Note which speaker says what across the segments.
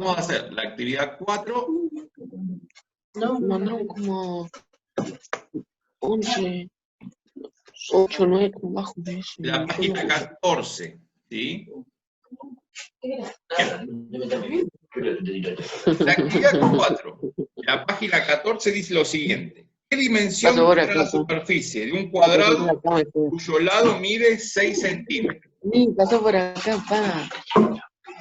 Speaker 1: Vamos a hacer la actividad 4.
Speaker 2: No, mandaron como 11, 8, 9 trabajos de eso.
Speaker 1: La página 14, ¿sí? La actividad 4. La página 14 dice lo siguiente. ¿Qué dimensión tendrá la superficie de un cuadrado cuyo lado mide 6 centímetros?
Speaker 2: Pasó por acá, pa.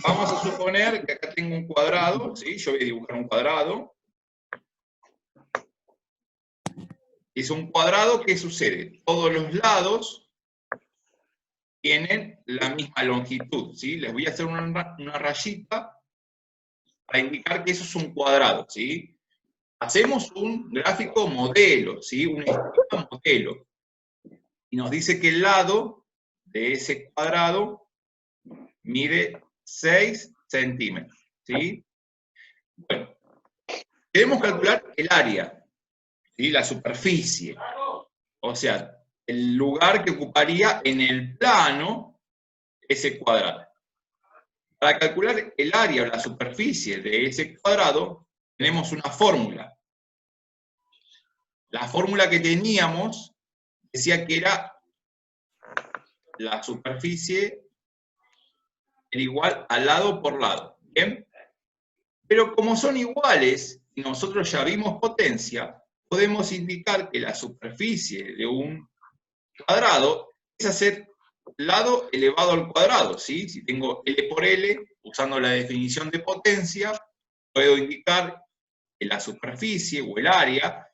Speaker 1: Vamos a suponer que acá tengo un cuadrado, ¿sí? Yo voy a dibujar un cuadrado. Es un cuadrado, ¿qué sucede? Todos los lados tienen la misma longitud, ¿sí? Les voy a hacer una rayita para indicar que eso es un cuadrado, ¿sí? Hacemos un gráfico modelo, ¿sí? Un esquema modelo. Y nos dice que el lado de ese cuadrado mide 6 centímetros, ¿sí? Bueno, queremos calcular el área, ¿sí? La superficie. O sea, el lugar que ocuparía en el plano ese cuadrado. Para calcular el área o la superficie de ese cuadrado, tenemos una fórmula. La fórmula que teníamos decía que era la superficie era igual a lado por lado, ¿bien? Pero como son iguales, y nosotros ya vimos potencia, podemos indicar que la superficie de un cuadrado es hacer lado elevado al cuadrado, ¿sí? Si tengo L por L, usando la definición de potencia, puedo indicar que la superficie o el área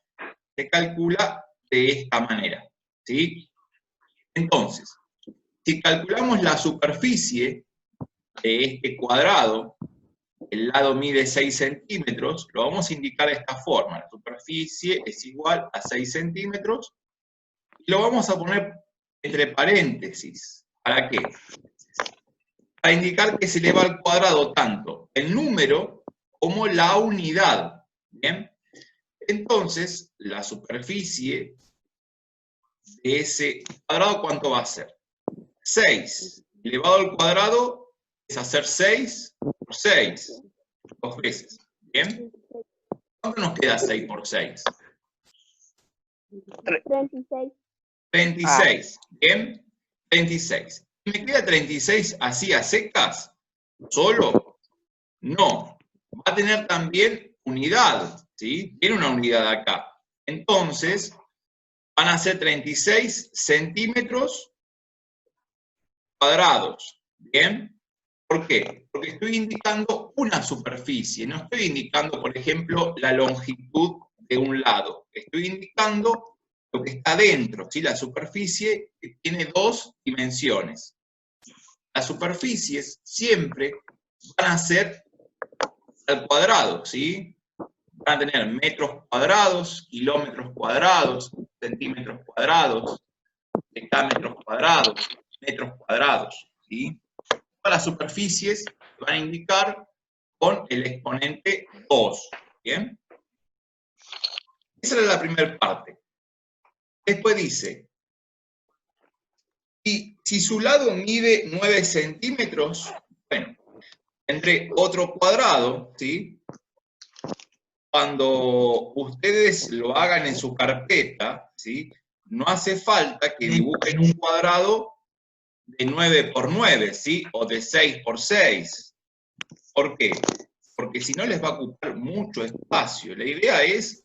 Speaker 1: se calcula de esta manera, ¿sí? Entonces, si calculamos la superficie de este cuadrado, el lado mide 6 centímetros, lo vamos a indicar de esta forma. La superficie es igual a 6 centímetros, y lo vamos a poner entre paréntesis. ¿Para qué? Para indicar que se eleva al cuadrado tanto el número como la unidad. ¿Bien? Entonces, la superficie de ese cuadrado, ¿cuánto va a ser? 6 elevado al cuadrado es hacer 6 por 6, 2 veces. ¿Bien? ¿Cuánto nos queda 6 por 6?
Speaker 3: 36.
Speaker 1: 36. ¿Bien? 36. ¿Me queda 36 así a secas? ¿Solo? No. Va a tener también unidad, ¿sí? Tiene una unidad acá. Entonces, van a ser 36 centímetros cuadrados. ¿Bien? ¿Por qué? Porque estoy indicando una superficie, no estoy indicando, por ejemplo, la longitud de un lado. Estoy indicando lo que está dentro, ¿sí? La superficie tiene dos dimensiones. Las superficies siempre van a ser al cuadrado, ¿sí? Van a tener metros cuadrados, kilómetros cuadrados, centímetros cuadrados, decámetros cuadrados, metros cuadrados, ¿sí? Todas las superficies van a indicar con el exponente 2, ¿bien? Esa era la primera parte. Después dice, si su lado mide 9 centímetros, bueno, tendré otro cuadrado, ¿sí? Cuando ustedes lo hagan en su carpeta, ¿sí? No hace falta que dibujen un cuadrado de 9 por 9, ¿sí? O de 6 por 6. ¿Por qué? Porque si no les va a ocupar mucho espacio. La idea es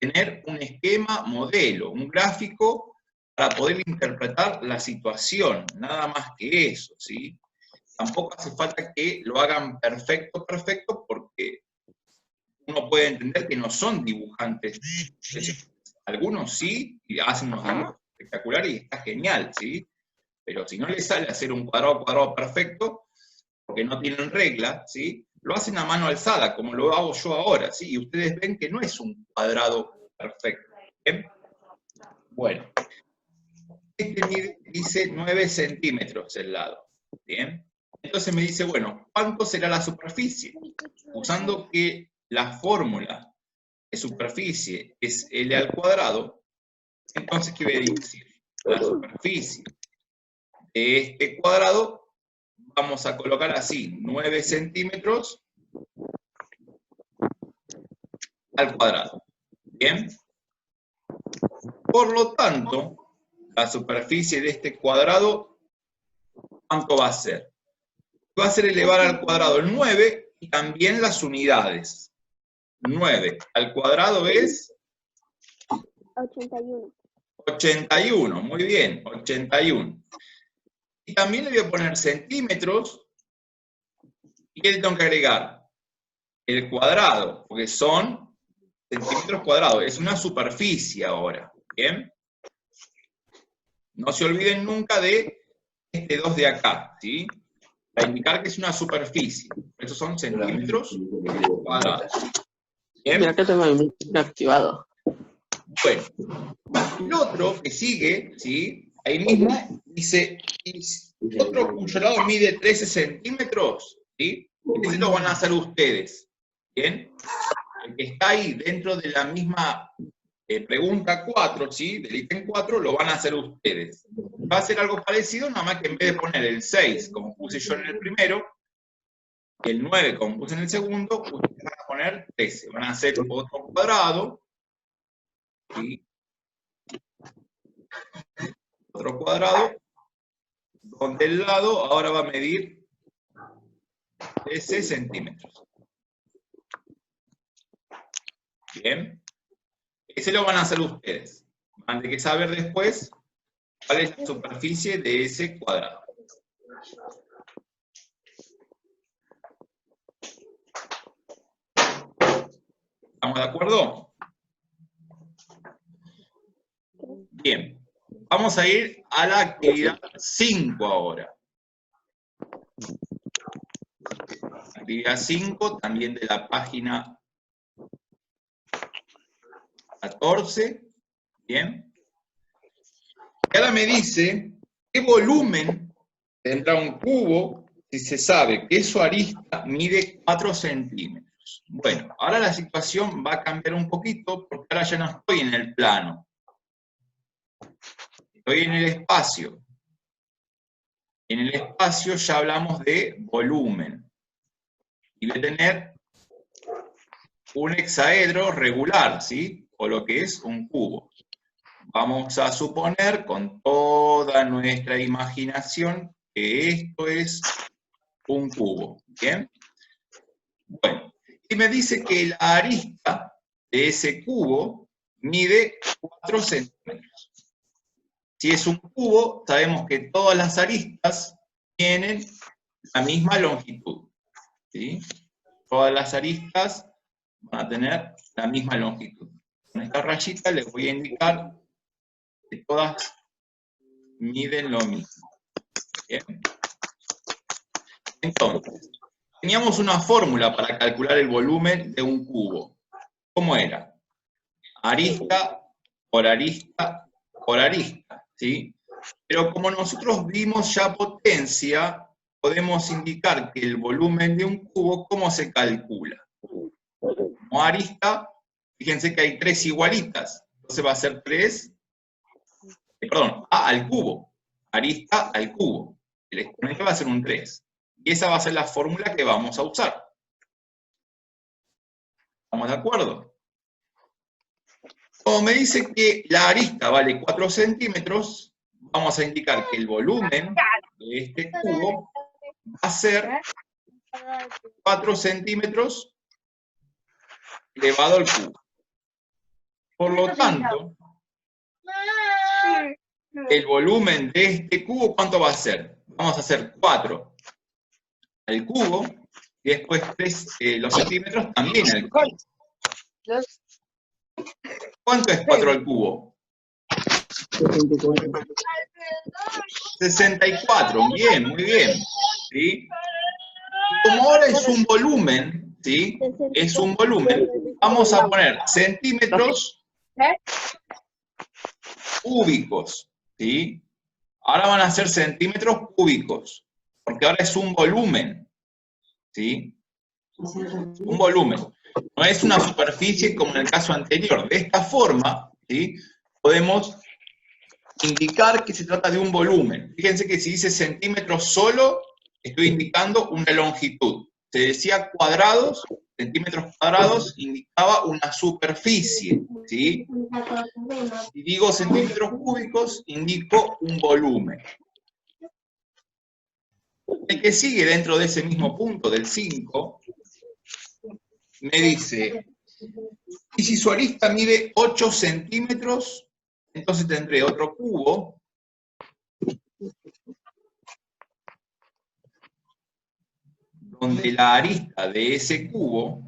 Speaker 1: tener un esquema modelo, un gráfico para poder interpretar la situación, nada más que eso, ¿sí? Tampoco hace falta que lo hagan perfecto, porque uno puede entender que no son dibujantes. Algunos sí, y hacen unos dibujos espectaculares y está genial, ¿sí? Pero si no les sale hacer un cuadrado perfecto, porque no tienen regla, ¿sí? Lo hacen a mano alzada, como lo hago yo ahora, ¿sí? Y ustedes ven que no es un cuadrado perfecto. ¿Bien? Bueno, este dice 9 centímetros el lado, ¿bien? Entonces me dice, bueno, ¿cuánto será la superficie? Usando que la fórmula de superficie es L al cuadrado, entonces, ¿qué voy a decir? La superficie de este cuadrado, vamos a colocar así, 9 centímetros al cuadrado. ¿Bien? Por lo tanto, la superficie de este cuadrado, ¿cuánto va a ser? Va a ser elevar al cuadrado el 9 y también las unidades. 9 al cuadrado es
Speaker 3: 81.
Speaker 1: 81, muy bien, 81. Y también le voy a poner centímetros, y ¿qué le tengo que agregar? El cuadrado, porque son centímetros cuadrados, es una superficie ahora, ¿bien? No se olviden nunca de este 2 de acá, ¿sí? Para indicar que es una superficie. Estos son centímetros cuadrados. ¿Bien?
Speaker 2: Mira que tengo el micro activado.
Speaker 1: Bueno, el otro que sigue, ¿sí? Ahí mismo dice, otro cuyo lado mide 13 centímetros, ¿sí? Ese lo van a hacer ustedes, ¿bien? El que está ahí dentro de la misma pregunta 4, ¿sí? Del ítem 4, lo van a hacer ustedes. Va a ser algo parecido, nada más que en vez de poner el 6, como puse yo en el primero, el 9, como puse en el segundo, ustedes van a poner 13. Van a hacer otro cuadrado, ¿sí? Otro cuadrado, donde el lado ahora va a medir 13 centímetros. Bien. Ese lo van a hacer ustedes. Van a tener que saber después cuál es la superficie de ese cuadrado. ¿Estamos de acuerdo? Bien. Vamos a ir a la actividad 5 ahora. Actividad 5, también de la página 14. Bien. Y ahora me dice qué volumen tendrá un cubo si se sabe que su arista mide 4 centímetros. Bueno, ahora la situación va a cambiar un poquito porque ahora ya no estoy en el plano. Estoy en el espacio. En el espacio ya hablamos de volumen. Y voy a tener un hexaedro regular, ¿sí? O lo que es un cubo. Vamos a suponer con toda nuestra imaginación que esto es un cubo, ¿bien? Bueno, y me dice que la arista de ese cubo mide 4 centímetros. Si es un cubo, sabemos que todas las aristas tienen la misma longitud, ¿sí? Todas las aristas van a tener la misma longitud. Con esta rayita les voy a indicar que todas miden lo mismo. ¿Bien? Entonces, teníamos una fórmula para calcular el volumen de un cubo. ¿Cómo era? Arista por arista por arista, ¿sí? Pero como nosotros vimos ya potencia, podemos indicar que el volumen de un cubo, ¿cómo se calcula? Como arista, fíjense que hay 3 igualitas, entonces va a ser 3, perdón, a al cubo, arista al cubo. El exponente va a ser un 3. Y esa va a ser la fórmula que vamos a usar. ¿Estamos de acuerdo? Como me dice que la arista vale 4 centímetros, vamos a indicar que el volumen de este cubo va a ser 4 centímetros elevado al cubo. Por lo tanto, el volumen de este cubo, ¿cuánto va a ser? Vamos a hacer 4 al cubo, y después 3, los centímetros también al cubo. ¿Cuánto es 4 al cubo? 64, bien, muy bien. ¿Sí? Como ahora es un volumen, ¿sí? Es un volumen, vamos a poner centímetros cúbicos, ¿sí? Ahora van a ser centímetros cúbicos, porque ahora es un volumen, ¿sí? Un volumen. No es una superficie como en el caso anterior. De esta forma, ¿sí? Podemos indicar que se trata de un volumen. Fíjense que si dice centímetros solo, estoy indicando una longitud. Se decía cuadrados, centímetros cuadrados indicaba una superficie, ¿sí? Si digo centímetros cúbicos, indico un volumen. El que sigue dentro de ese mismo punto, del 5, me dice, y si su arista mide 8 centímetros, entonces tendré otro cubo, donde la arista de ese cubo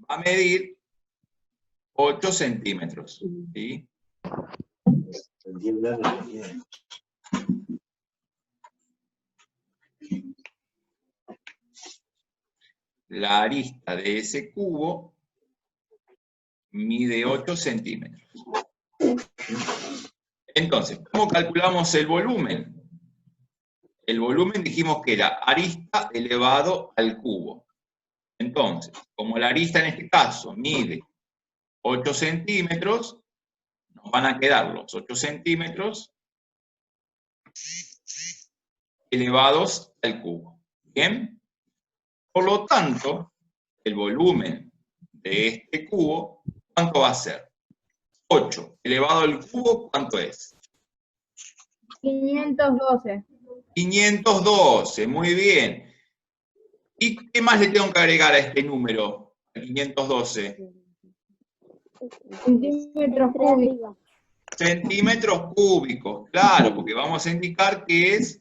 Speaker 1: va a medir 8 centímetros, ¿sí? La arista de ese cubo mide 8 centímetros. Entonces, ¿cómo calculamos el volumen? El volumen dijimos que era arista elevado al cubo. Entonces, como la arista en este caso mide 8 centímetros, nos van a quedar los 8 centímetros elevados al cubo. ¿Bien? Por lo tanto, el volumen de este cubo, ¿cuánto va a ser? 8 elevado al cubo, ¿cuánto es?
Speaker 3: 512.
Speaker 1: 512, muy bien. ¿Y qué más le tengo que agregar a este número, 512?
Speaker 3: Centímetros cúbicos.
Speaker 1: Centímetros cúbicos, claro, porque vamos a indicar que es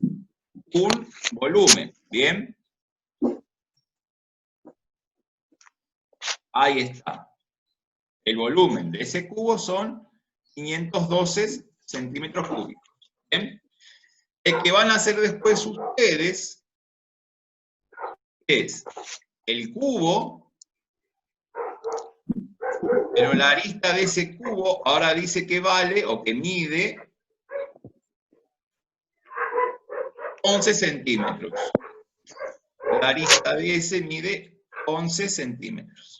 Speaker 1: un volumen, ¿bien? Ahí está. El volumen de ese cubo son 512 centímetros cúbicos, ¿bien? El que van a hacer después ustedes es el cubo, pero la arista de ese cubo ahora dice que vale o que mide 11 centímetros. La arista de ese mide 11 centímetros.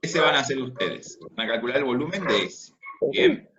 Speaker 1: ¿Qué se van a hacer ustedes? Van a calcular el volumen de ese. Bien.